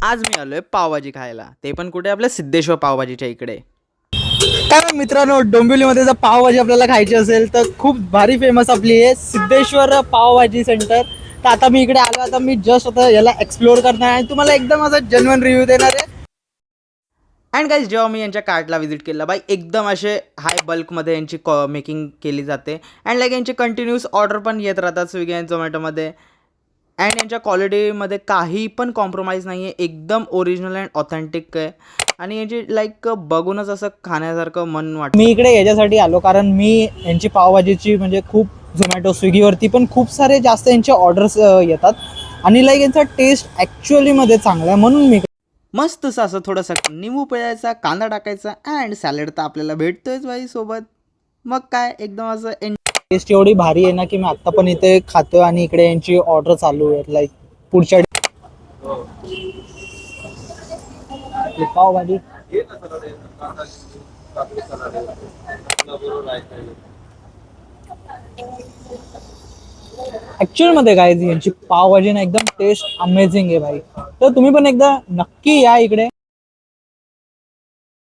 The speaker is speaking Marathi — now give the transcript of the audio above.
आज मी आलोय पावभाजी खायला, ते पण कुठे आपल्या सिद्धेश्वर पावभाजीच्या इकडे. काय मग मित्रांनो, डोंबिवलीमध्ये जर पावभाजी आपल्याला खायची असेल तर खूप भारी फेमस आपली आहे सिद्धेश्वर पावभाजी सेंटर. तर आता मी इकडे आलो, आता मी जस्ट आता याला एक्सप्लोर करणार आहे आणि तुम्हाला एकदम असा जेन्युइन रिव्ह्यू देणार आहे. अँड गाईज, जेव्हा मी यांच्या कार्टला व्हिजिट केलं बाई, एकदम असे हाय बल्कमध्ये यांची मेकिंग केली जाते. अँड लाईक यांची कंटिन्यूस ऑर्डर पण येत राहतात स्विगी अँड झोमॅटोमध्ये. अँड यांच्या क्वालिटीमध्ये काही पण कॉम्प्रोमाइज नाही आहे, एकदम ओरिजिनल अँड ऑथेंटिक आहे. आणि यांची लाईक बघूनच असं खाण्यासारखं मन वाटतं. मी इकडे याच्यासाठी आलो कारण मी यांची पावभाजीची म्हणजे खूप झोमॅटो स्विगीवरती पण खूप सारे जास्त यांचे ऑर्डर्स येतात आणि लाईक यांचा टेस्ट ॲक्च्युअलीमध्ये चांगला आहे, म्हणून मी मस्तच असं थोडंसं निंबू पिळायचा, कांदा टाकायचा अँड सॅलड तर आपल्याला भेटतोयच बाई सोबत. मग काय एकदम असं टेस्ट एवढी भारी आहे ना की मी आत्ता पण इथे खातोय आणि इकडे यांची ऑर्डर चालू आहे. लाईक पुढच्या पावभाजी ॲक्च्युअलमध्ये काय यांची पावभाजी ना एकदम टेस्ट अमेझिंग आहे भाई. तर तुम्ही पण एकदा नक्की या इकडे.